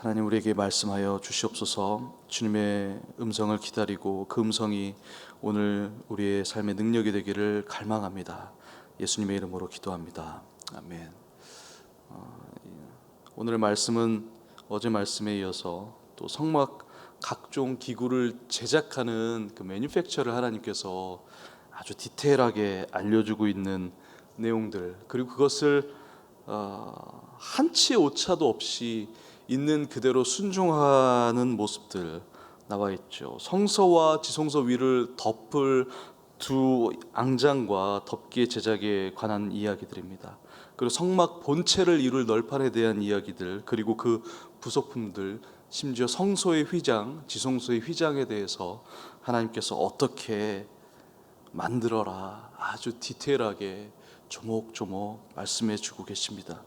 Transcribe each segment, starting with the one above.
하나님, 우리에게 말씀하여 주시옵소서. 주님의 음성을 기다리고 그 음성이 오늘 우리의 삶의 능력이 되기를 갈망합니다. 예수님의 이름으로 기도합니다. 아멘. 오늘의 말씀은 어제 말씀에 이어서 또 성막 각종 기구를 제작하는 그 매뉴팩처를 하나님께서 아주 디테일하게 알려주고 있는 내용들, 그리고 그것을 한치의 오차도 없이 있는 그대로 순종하는 모습들 나와 있죠. 성서와 지성서 위를 덮을 두 앙장과 덮개 제작에 관한 이야기들입니다. 그리고 성막 본체를 이룰 널판에 대한 이야기들, 그리고 그 부속품들, 심지어 성소의 휘장, 지성소의 휘장에 대해서 하나님께서 어떻게 만들어라 아주 디테일하게 조목조목 말씀해 주고 계십니다.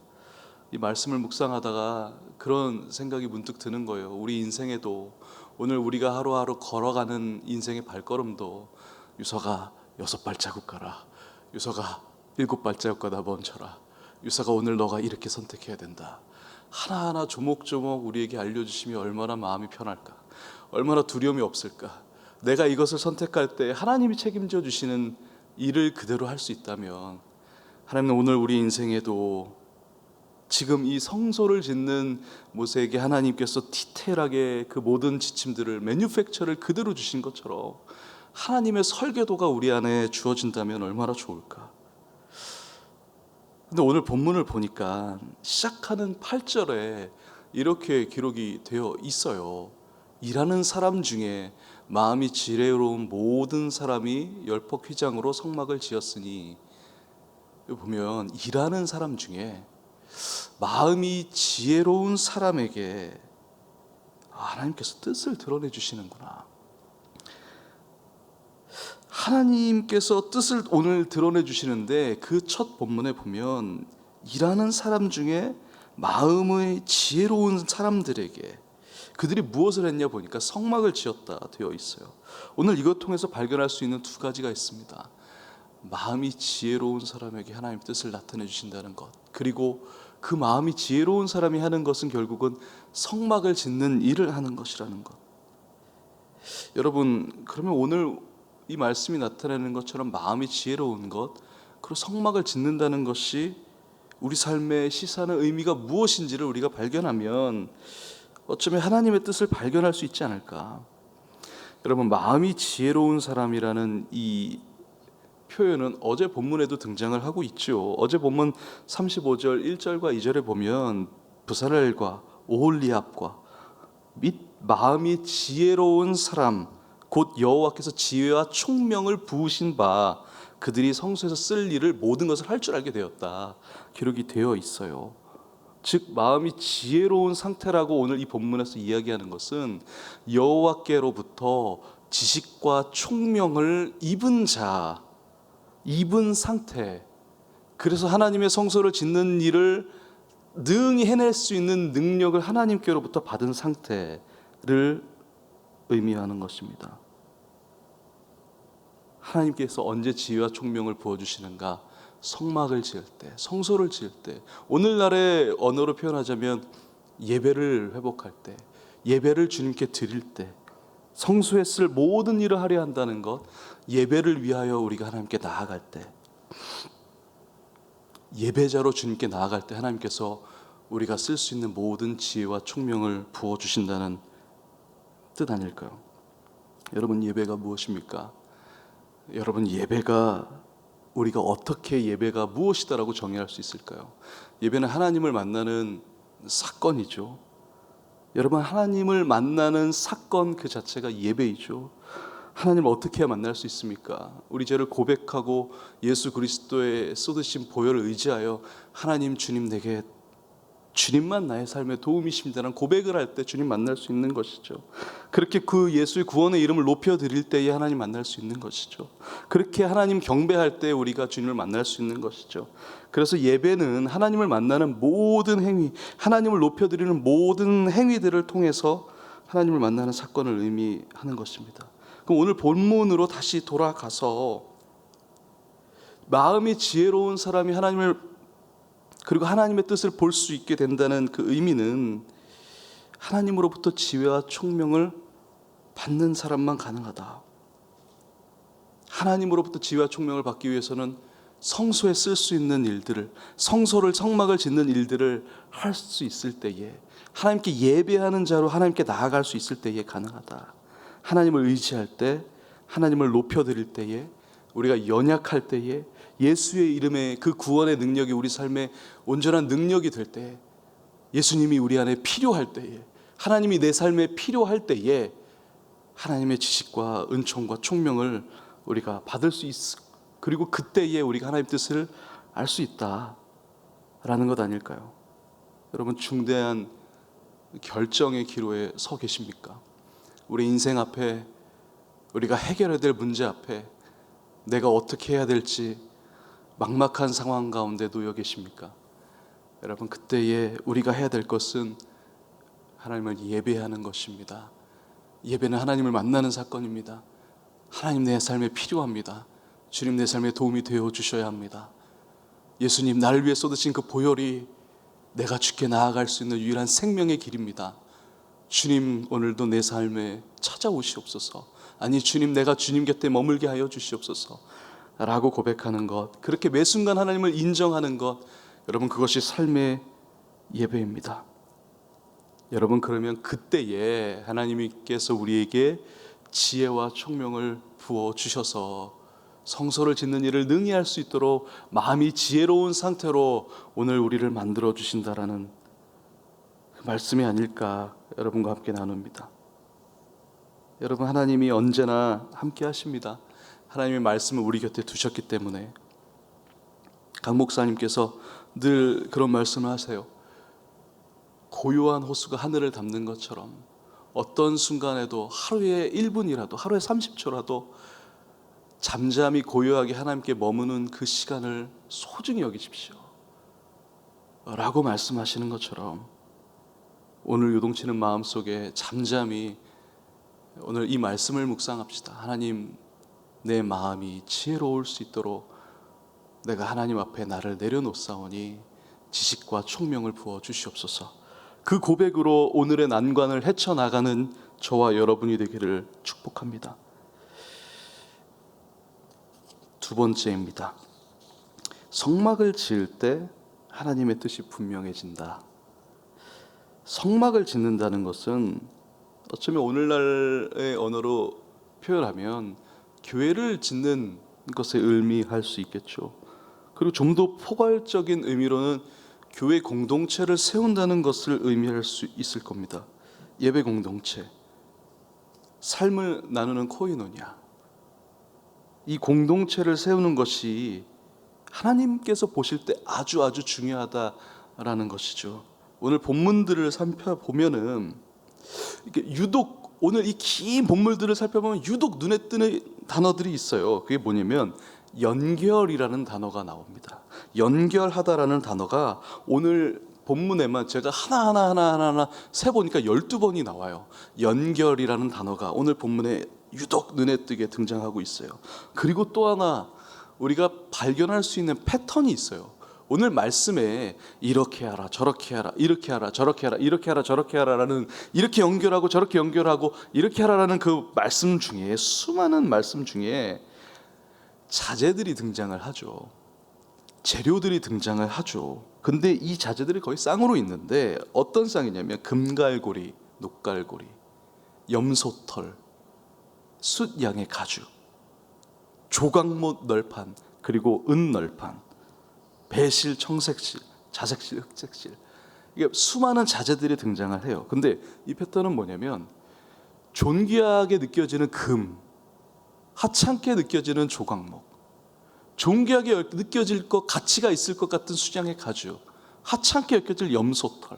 이 말씀을 묵상하다가 그런 생각이 문득 드는 거예요. 우리 인생에도, 오늘 우리가 하루하루 걸어가는 인생의 발걸음도 유서가 6발자국 가라, 유서가 7발자국 가다 멈춰라, 유서가 오늘 너가 이렇게 선택해야 된다, 하나하나 조목조목 우리에게 알려주시면 얼마나 마음이 편할까, 얼마나 두려움이 없을까. 내가 이것을 선택할 때 하나님이 책임져 주시는 일을 그대로 할 수 있다면, 하나님은 오늘 우리 인생에도 지금 이 성소를 짓는 모세에게 하나님께서 디테일하게 그 모든 지침들을, 매뉴팩처를 그대로 주신 것처럼 하나님의 설계도가 우리 안에 주어진다면 얼마나 좋을까. 근데 오늘 본문을 보니까 시작하는 8절에 이렇게 기록이 되어 있어요. 일하는 사람 중에 마음이 지혜로운 모든 사람이 열폭 휘장으로 성막을 지었으니, 보면 일하는 사람 중에 마음이 지혜로운 사람에게 하나님께서 뜻을 드러내 주시는구나. 하나님께서 뜻을 오늘 드러내 주시는데, 그 첫 본문에 보면 일하는 사람 중에 마음의 지혜로운 사람들에게, 그들이 무엇을 했냐 보니까 성막을 지었다 되어 있어요. 오늘 이것 통해서 발견할 수 있는 두 가지가 있습니다. 마음이 지혜로운 사람에게 하나님 뜻을 나타내 주신다는 것, 그리고 그 마음이 지혜로운 사람이 하는 것은 결국은 성막을 짓는 일을 하는 것이라는 것. 여러분, 그러면 오늘 이 말씀이 나타내는 것처럼 마음이 지혜로운 것, 그리고 성막을 짓는다는 것이 우리 삶에 시사하는 의미가 무엇인지를 우리가 발견하면 어쩌면 하나님의 뜻을 발견할 수 있지 않을까. 여러분, 마음이 지혜로운 사람이라는 이 표현은 어제 본문에도 등장을 하고 있죠. 어제 본문 35절 1절과 2절에 보면 부살렐과 오홀리압과 및 마음이 지혜로운 사람, 곧 여호와께서 지혜와 총명을 부으신 바 그들이 성소에서 쓸 일을 모든 것을 할 줄 알게 되었다 기록이 되어 있어요. 즉 마음이 지혜로운 상태라고 오늘 이 본문에서 이야기하는 것은 여호와께로부터 지식과 총명을 입은 자, 입은 상태, 그래서 하나님의 성소를 짓는 일을 능히 해낼 수 있는 능력을 하나님께로부터 받은 상태를 의미하는 것입니다. 하나님께서 언제 지혜와 총명을 부어주시는가? 성막을 지을 때, 성소를 지을 때, 오늘날의 언어로 표현하자면 예배를 회복할 때, 예배를 주님께 드릴 때, 성소에 쓸 모든 일을 하려 한다는 것, 예배를 위하여 우리가 하나님께 나아갈 때, 예배자로 주님께 나아갈 때 하나님께서 우리가 쓸 수 있는 모든 지혜와 총명을 부어주신다는 뜻 아닐까요? 여러분, 예배가 무엇입니까? 여러분, 예배가, 우리가 어떻게 예배가 무엇이다라고 정의할 수 있을까요? 예배는 하나님을 만나는 사건이죠. 여러분, 하나님을 만나는 사건 그 자체가 예배이죠. 하나님을 어떻게 해야 만날 수 있습니까? 우리 죄를 고백하고 예수 그리스도의 쏟으신 보혈을 의지하여 하나님, 주님, 내게 주님만 나의 삶에 도움이십니다라는 고백을 할 때 주님 만날 수 있는 것이죠. 그렇게 그 예수의 구원의 이름을 높여드릴 때에 하나님 만날 수 있는 것이죠. 그렇게 하나님 경배할 때 우리가 주님을 만날 수 있는 것이죠. 그래서 예배는 하나님을 만나는 모든 행위, 하나님을 높여드리는 모든 행위들을 통해서 하나님을 만나는 사건을 의미하는 것입니다. 그럼 오늘 본문으로 다시 돌아가서 마음이 지혜로운 사람이 하나님을, 그리고 하나님의 뜻을 볼 수 있게 된다는 그 의미는 하나님으로부터 지혜와 총명을 받는 사람만 가능하다. 하나님으로부터 지혜와 총명을 받기 위해서는 성소에 쓸 수 있는 일들을, 성막을 짓는 일들을 할 수 있을 때에, 하나님께 예배하는 자로 하나님께 나아갈 수 있을 때에 가능하다. 하나님을 의지할 때, 하나님을 높여드릴 때에, 우리가 연약할 때에, 예수의 이름의 그 구원의 능력이 우리 삶에 온전한 능력이 될 때에, 예수님이 우리 안에 필요할 때에, 하나님이 내 삶에 필요할 때에 하나님의 지식과 은총과 총명을 우리가 받을 수 있을, 그리고 그때에 우리가 하나님의 뜻을 알 수 있다라는 것 아닐까요? 여러분, 중대한 결정의 기로에 서 계십니까? 우리 인생 앞에, 우리가 해결해야 될 문제 앞에 내가 어떻게 해야 될지 막막한 상황 가운데 놓여 계십니까? 여러분, 그때에 우리가 해야 될 것은 하나님을 예배하는 것입니다. 예배는 하나님을 만나는 사건입니다. 하나님, 내 삶에 필요합니다. 주님, 내 삶에 도움이 되어 주셔야 합니다. 예수님, 나를 위해 쏟으신 그 보혈이 내가 주께 나아갈 수 있는 유일한 생명의 길입니다. 주님, 오늘도 내 삶에 찾아오시옵소서. 아니, 주님, 내가 주님 곁에 머물게 하여 주시옵소서 라고 고백하는 것, 그렇게 매 순간 하나님을 인정하는 것, 여러분, 그것이 삶의 예배입니다. 여러분, 그러면 그때에 하나님께서 우리에게 지혜와 총명을 부어주셔서 성소를 짓는 일을 능히 할 수 있도록 마음이 지혜로운 상태로 오늘 우리를 만들어 주신다라는 그 말씀이 아닐까 여러분과 함께 나눕니다. 여러분, 하나님이 언제나 함께 하십니다. 하나님의 말씀을 우리 곁에 두셨기 때문에. 강 목사님께서 늘 그런 말씀을 하세요. 고요한 호수가 하늘을 덮는 것처럼 어떤 순간에도 하루에 1분이라도, 하루에 30초라도 잠잠히 고요하게 하나님께 머무는 그 시간을 소중히 여기십시오 라고 말씀하시는 것처럼, 오늘 요동치는 마음속에 잠잠히 오늘 이 말씀을 묵상합시다. 하나님, 내 마음이 지혜로울 수 있도록 내가 하나님 앞에 나를 내려놓사오니 지식과 총명을 부어 주시옵소서. 그 고백으로 오늘의 난관을 헤쳐나가는 저와 여러분이 되기를 축복합니다. 두 번째입니다. 성막을 지을 때 하나님의 뜻이 분명해진다. 성막을 짓는다는 것은 어쩌면 오늘날의 언어로 표현하면 교회를 짓는 것에 의미할 수 있겠죠. 그리고 좀 더 포괄적인 의미로는 교회 공동체를 세운다는 것을 의미할 수 있을 겁니다. 예배 공동체, 삶을 나누는 코이노냐, 이 공동체를 세우는 것이 하나님께서 보실 때 아주 중요하다라는 것이죠. 오늘 본문들을 살펴보면은 유독 오늘 이 긴 본문들을 살펴보면 유독 눈에 띄는 단어들이 있어요. 그게 뭐냐면 연결이라는 단어가 나옵니다. 연결하다라는 단어가 오늘 본문에만 제가 하나하나 세보니까 12번이 나와요. 연결이라는 단어가 오늘 본문에 유독 눈에 띄게 등장하고 있어요. 그리고 또 하나 우리가 발견할 수 있는 패턴이 있어요. 오늘 말씀에 이렇게 하라, 저렇게 하라, 이렇게 하라, 저렇게 하라, 이렇게 하라, 저렇게 하라라는, 이렇게 연결하고 저렇게 연결하고 이렇게 하라라는 그 말씀 중에, 수많은 말씀 중에 자재들이 등장을 하죠. 재료들이 등장을 하죠. 근데 이 자재들이 거의 쌍으로 있는데 어떤 쌍이냐면 금갈고리, 녹갈고리, 염소털, 숫양의 가죽, 조각못 널판, 그리고 은 널판, 배실, 청색실, 자색실, 흑색실, 이게 수많은 자재들이 등장을 해요. 근데 이 패턴은 뭐냐면 존귀하게 느껴지는 금, 하찮게 느껴지는 조각목, 존귀하게 느껴질 것, 가치가 있을 것 같은 수량의 가죽, 하찮게 느껴질 염소털,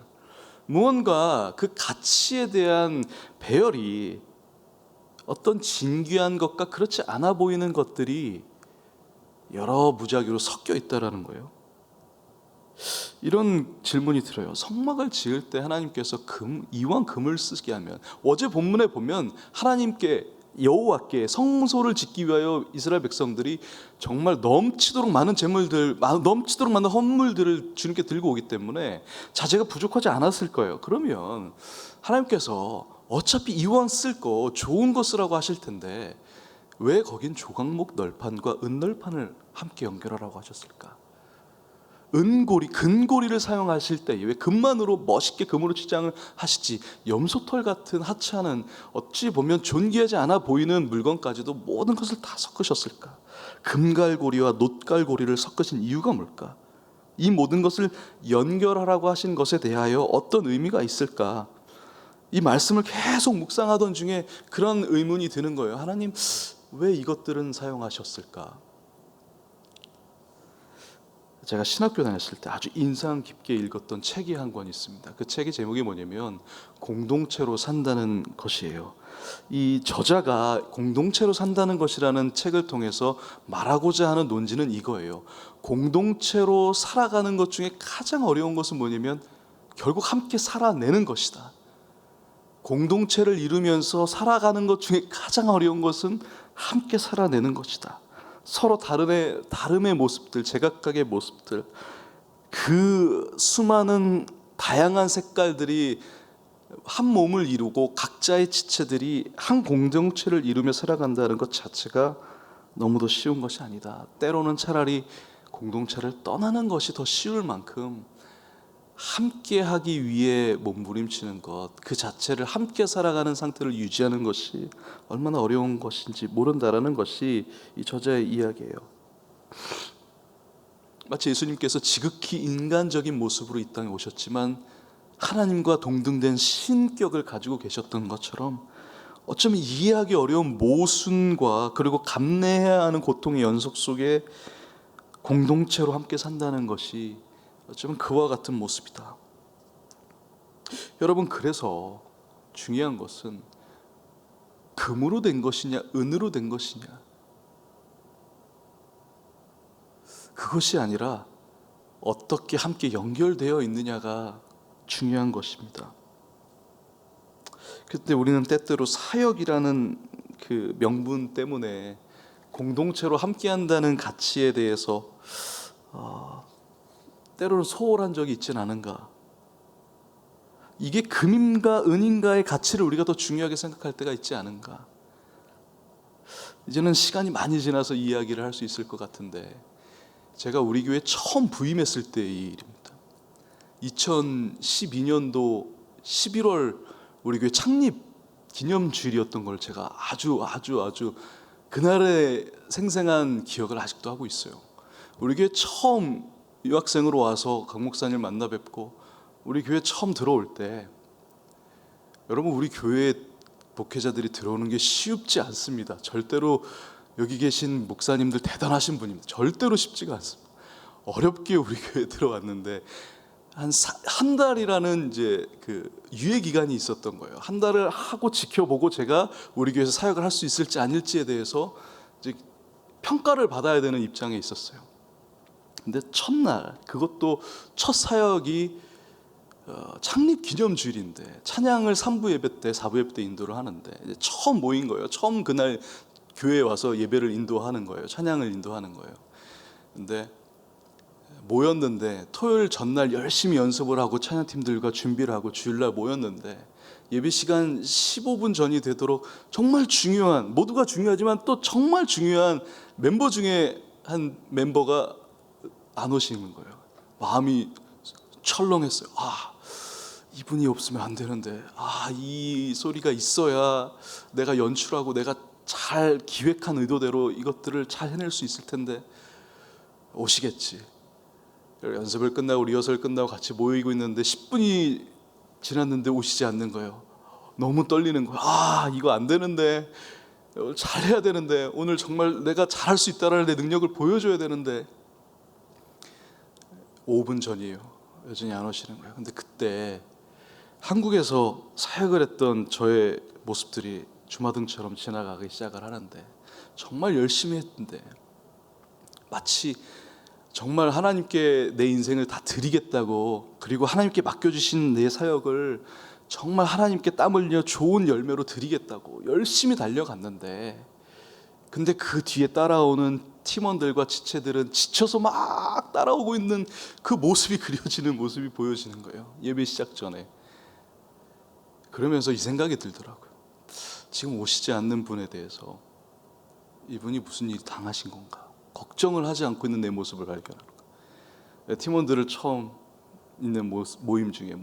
무언가 그 가치에 대한 배열이 어떤 진귀한 것과 그렇지 않아 보이는 것들이 여러 무작위로 섞여 있다라는 거예요. 이런 질문이 들어요. 성막을 지을 때 하나님께서 이왕 금을 쓰게 하면, 어제 본문에 보면 하나님께 여호와께 성소를 짓기 위하여 이스라엘 백성들이 정말 넘치도록 많은 재물들, 넘치도록 많은 헌물들을 주님께 들고 오기 때문에 자재가 부족하지 않았을 거예요. 그러면 하나님께서 어차피 이왕 쓸 거 좋은 거 쓰라고 하실 텐데 왜 거긴 조각목 널판과 은널판을 함께 연결하라고 하셨을까? 은고리, 금고리를 사용하실 때 왜 금만으로 멋있게 금으로 치장을 하시지 염소털 같은 하찮은 어찌 보면 존귀하지 않아 보이는 물건까지도 모든 것을 다 섞으셨을까? 금갈고리와 놋갈고리를 섞으신 이유가 뭘까? 이 모든 것을 연결하라고 하신 것에 대하여 어떤 의미가 있을까? 이 말씀을 계속 묵상하던 중에 그런 의문이 드는 거예요. 하나님, 왜 이것들은 사용하셨을까? 제가 신학교 다녔을 때 아주 인상 깊게 읽었던 책이 한 권 있습니다. 그 책의 제목이 뭐냐면 공동체로 산다는 것이에요. 이 저자가 공동체로 산다는 것이라는 책을 통해서 말하고자 하는 논지는 이거예요. 공동체로 살아가는 것 중에 가장 어려운 것은 뭐냐면 결국 함께 살아내는 것이다. 공동체를 이루면서 살아가는 것 중에 가장 어려운 것은 함께 살아내는 것이다. 서로 다름의 모습들, 제각각의 모습들, 그 수많은 다양한 색깔들이 한 몸을 이루고 각자의 지체들이 한 공동체를 이루며 살아간다는 것 자체가 너무도 쉬운 것이 아니다. 때로는 차라리 공동체를 떠나는 것이 더 쉬울 만큼 함께 하기 위해 몸부림치는 것, 그 자체를 함께 살아가는 상태를 유지하는 것이 얼마나 어려운 것인지 모른다라는 것이 이 저자의 이야기예요. 마치 예수님께서 지극히 인간적인 모습으로 이 땅에 오셨지만 하나님과 동등된 신격을 가지고 계셨던 것처럼 어쩌면 이해하기 어려운 모순과 그리고 감내해야 하는 고통의 연속 속에 공동체로 함께 산다는 것이 어쩌면 그와 같은 모습이다. 여러분, 그래서 중요한 것은 금으로 된 것이냐 은으로 된 것이냐, 그것이 아니라 어떻게 함께 연결되어 있느냐가 중요한 것입니다. 그때 우리는 때때로 사역이라는 그 명분 때문에 공동체로 함께한다는 가치에 대해서 때로는 소홀한 적이 있진 않은가? 이게 금인가 은인가의 가치를 우리가 더 중요하게 생각할 때가 있지 않은가? 이제는 시간이 많이 지나서 이 이야기를 할 수 있을 것 같은데, 제가 우리 교회 처음 부임했을 때의 일입니다. 2012년도 11월 우리 교회 창립 기념주일이었던 걸 제가 아주 그날의 생생한 기억을 아직도 하고 있어요. 우리 교회 처음 유학생으로 와서 강 목사님 만나 뵙고 우리 교회 처음 들어올 때, 여러분, 우리 교회 목회자들이 들어오는 게 쉽지 않습니다. 절대로 여기 계신 목사님들 대단하신 분입니다. 절대로 쉽지가 않습니다. 어렵게 우리 교회에 들어왔는데 한 달이라는 이제 그 유예 기간이 있었던 거예요. 한 달을 하고 지켜보고 제가 우리 교회에서 사역을 할 수 있을지 아닐지에 대해서 이제 평가를 받아야 되는 입장에 있었어요. 근데 첫날, 그것도 첫 사역이 창립 기념주일인데 찬양을 3부 예배 때 4부 예배 때 인도를 하는데 이제 처음 모인 거예요. 처음 그날 교회에 와서 예배를 인도하는 거예요. 찬양을 인도하는 거예요. 근데 모였는데 토요일 전날 열심히 연습을 하고 찬양팀들과 준비를 하고 주일날 모였는데 예배 시간 15분 전이 되도록 정말 중요한, 모두가 중요하지만 또 정말 중요한 멤버 중에 한 멤버가 안 오시는 거예요. 마음이 철렁했어요. 이분이 없으면 안 되는데, 이 소리가 있어야 내가 연출하고 내가 잘 기획한 의도대로 이것들을 잘 해낼 수 있을 텐데 오시겠지. 연습을 끝나고 리허설 끝나고 같이 모이고 있는데 10분이 지났는데 오시지 않는 거예요. 너무 떨리는 거예요. 이거 안 되는데, 잘해야 되는데, 오늘 정말 내가 잘할 수 있다는 내 능력을 보여줘야 되는데 5분 전이에요. 여전히 안 오시는 거예요. 근데 그때 한국에서 사역을 했던 저의 모습들이 주마등처럼 지나가기 시작을 하는데, 정말 열심히 했는데 마치 정말 하나님께 내 인생을 다 드리겠다고, 그리고 하나님께 맡겨주신 내 사역을 정말 하나님께 땀 흘려 좋은 열매로 드리겠다고 열심히 달려갔는데, 근데 그 뒤에 따라오는 팀원들과 지체들은 지쳐서 막 따라오고 있는 그 모습이 그려지는, 모습이 보여지는 거예요, 예배 시작 전에. 그러면서 이 생각이 들더라고요. 지금 오시지 않는 분에 대해서 이분이 무슨 일이 당하신 건가, 걱정을 하지 않고 있는 내 모습을 발견하는 거예요. 팀원들을 처음 있는 모임 중에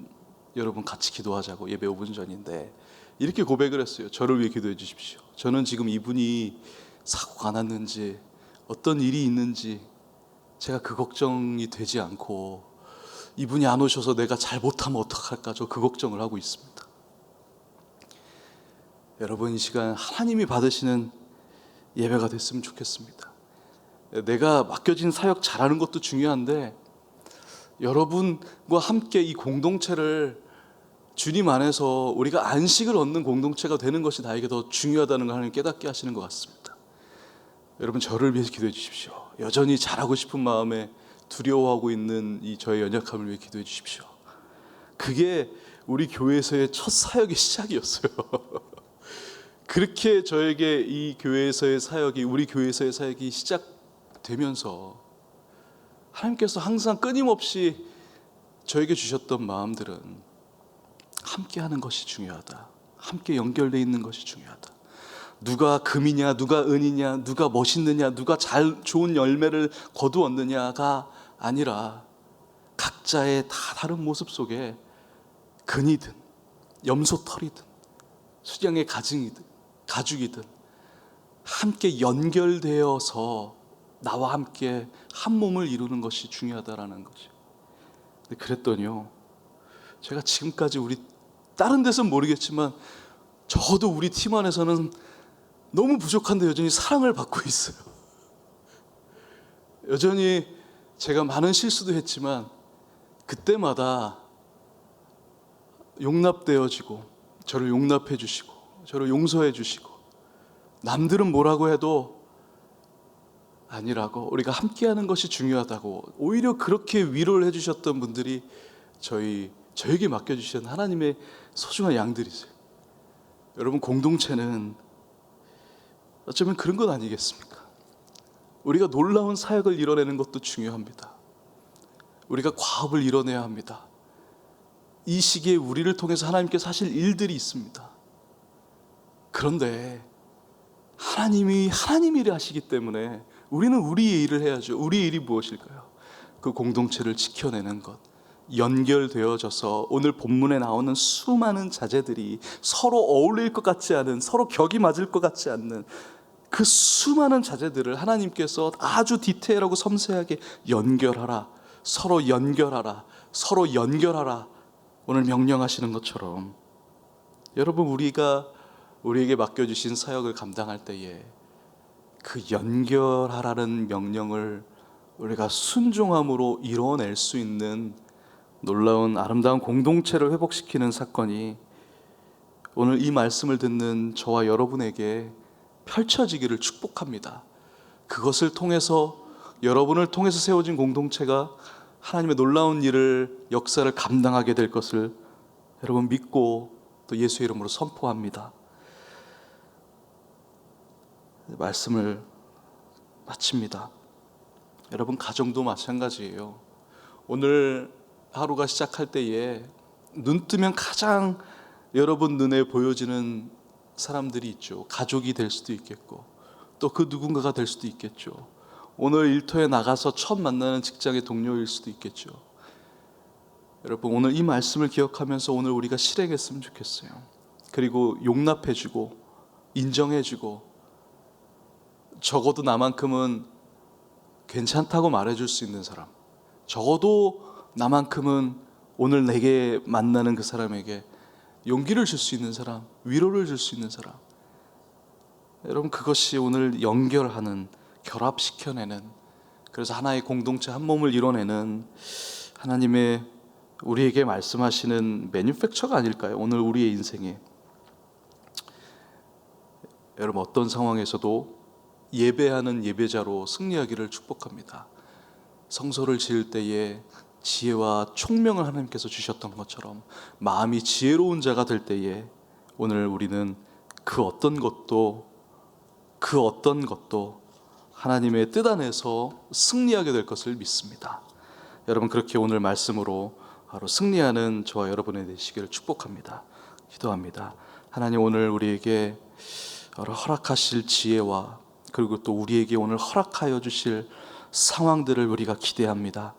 여러분 같이 기도하자고, 예배 5분 전인데 이렇게 고백을 했어요. 저를 위해 기도해 주십시오. 저는 지금 이분이 사고가 났는지 어떤 일이 있는지 제가 그 걱정이 되지 않고, 이분이 안 오셔서 내가 잘 못하면 어떡할까, 저 그 걱정을 하고 있습니다. 여러분, 이 시간 하나님이 받으시는 예배가 됐으면 좋겠습니다. 내가 맡겨진 사역 잘하는 것도 중요한데, 여러분과 함께 이 공동체를 주님 안에서 우리가 안식을 얻는 공동체가 되는 것이 나에게 더 중요하다는 걸 하나님 깨닫게 하시는 것 같습니다. 여러분, 저를 위해서 기도해 주십시오. 여전히 잘하고 싶은 마음에 두려워하고 있는 이 저의 연약함을 위해 기도해 주십시오. 그게 우리 교회에서의 첫 사역의 시작이었어요. 그렇게 저에게 이 교회에서의 사역이, 우리 교회에서의 사역이 시작되면서 하나님께서 항상 끊임없이 저에게 주셨던 마음들은 함께 하는 것이 중요하다, 함께 연결되어 있는 것이 중요하다. 누가 금이냐, 누가 은이냐, 누가 멋있느냐, 누가 좋은 열매를 거두었느냐가 아니라 각자의 다 다른 모습 속에 근이든 염소털이든 수량의 가죽이든 함께 연결되어서 나와 함께 한 몸을 이루는 것이 중요하다라는 거죠. 그랬더니요, 제가 지금까지 우리 다른 데서는 모르겠지만 적어도 우리 팀 안에서는 너무 부족한데 여전히 사랑을 받고 있어요. 여전히 제가 많은 실수도 했지만 그때마다 용납되어지고, 저를 용납해 주시고, 저를 용서해 주시고, 남들은 뭐라고 해도 아니라고, 우리가 함께하는 것이 중요하다고 오히려 그렇게 위로를 해주셨던 분들이 저에게 맡겨주신 하나님의 소중한 양들이세요. 여러분, 공동체는 어쩌면 그런 것 아니겠습니까? 우리가 놀라운 사역을 이뤄내는 것도 중요합니다. 우리가 과업을 이뤄내야 합니다. 이 시기에 우리를 통해서 하나님께서 하실 일들이 있습니다. 그런데 하나님이 하나님 일을 하시기 때문에 우리는 우리의 일을 해야죠. 우리의 일이 무엇일까요? 그 공동체를 지켜내는 것, 연결되어져서 오늘 본문에 나오는 수많은 자제들이 서로 어울릴 것 같지 않은, 서로 격이 맞을 것 같지 않는 그 수많은 자제들을 하나님께서 아주 디테일하고 섬세하게 연결하라, 서로 연결하라, 서로 연결하라, 오늘 명령하시는 것처럼, 여러분, 우리에게 맡겨주신 사역을 감당할 때에 그 연결하라는 명령을 우리가 순종함으로 이뤄낼 수 있는 놀라운 아름다운 공동체를 회복시키는 사건이 오늘 이 말씀을 듣는 저와 여러분에게 펼쳐지기를 축복합니다. 그것을 통해서, 여러분을 통해서 세워진 공동체가 하나님의 놀라운 일을, 역사를 감당하게 될 것을 여러분 믿고 또 예수의 이름으로 선포합니다. 말씀을 마칩니다. 여러분, 가정도 마찬가지예요. 오늘 하루가 시작할 때에 눈 뜨면 가장 여러분 눈에 보여지는 사람들이 있죠. 가족이 될 수도 있겠고, 또 그 누군가가 될 수도 있겠죠. 오늘 일터에 나가서 처음 만나는 직장의 동료일 수도 있겠죠. 여러분, 오늘 이 말씀을 기억하면서 오늘 우리가 실행했으면 좋겠어요. 그리고 용납해주고 인정해주고, 적어도 나만큼은 괜찮다고 말해줄 수 있는 사람, 적어도 나만큼은 오늘 내게 만나는 그 사람에게 용기를 줄 수 있는 사람, 위로를 줄 수 있는 사람, 여러분, 그것이 오늘 연결하는, 결합시켜내는, 그래서 하나의 공동체, 한 몸을 이뤄내는 하나님의 우리에게 말씀하시는 매뉴팩처가 아닐까요? 오늘 우리의 인생에. 여러분, 어떤 상황에서도 예배하는 예배자로 승리하기를 축복합니다. 성소를 지을 때에 지혜와 총명을 하나님께서 주셨던 것처럼 마음이 지혜로운 자가 될 때에 오늘 우리는 그 어떤 것도 하나님의 뜻 안에서 승리하게 될 것을 믿습니다. 여러분, 그렇게 오늘 말씀으로 바로 승리하는 저와 여러분의 되시기를 축복합니다. 기도합니다. 하나님, 오늘 우리에게 허락하실 지혜와 그리고 또 우리에게 오늘 허락하여 주실 상황들을 우리가 기대합니다.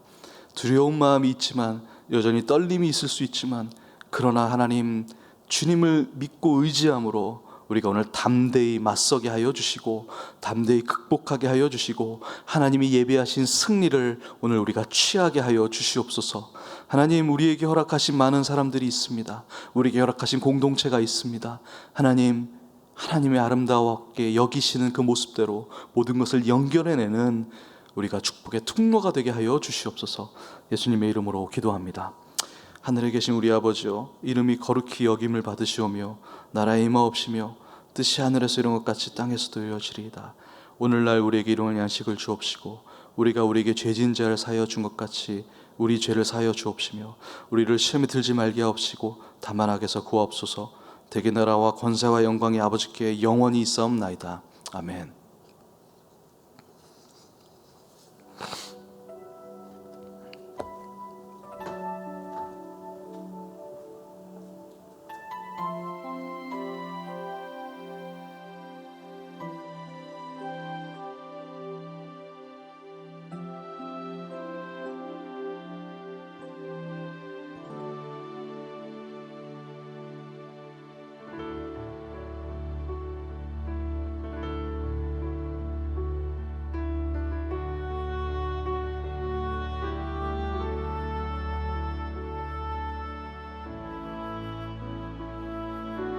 두려운 마음이 있지만, 여전히 떨림이 있을 수 있지만, 그러나 하나님, 주님을 믿고 의지함으로 우리가 오늘 담대히 맞서게 하여 주시고 담대히 극복하게 하여 주시고 하나님이 예비하신 승리를 오늘 우리가 취하게 하여 주시옵소서. 하나님, 우리에게 허락하신 많은 사람들이 있습니다. 우리에게 허락하신 공동체가 있습니다. 하나님의 아름다웠게 여기시는 그 모습대로 모든 것을 연결해내는 우리가 축복의 통로가 되게 하여 주시옵소서. 예수님의 이름으로 기도합니다. 하늘에 계신 우리 아버지여, 이름이 거룩히 여김을 받으시오며 나라의 임하옵시며 뜻이 하늘에서 이룬 것 같이 땅에서도 이루어지리이다. 오늘날 우리에게 일용할 양식을 주옵시고 우리가 우리에게 죄진 자를 사하여 준 것 같이 우리 죄를 사하여 주옵시며 우리를 시험에 들지 말게 하옵시고 다만 악에서 구하옵소서. 대개 나라와 권세와 영광이 아버지께 영원히 있사옵나이다. 아멘.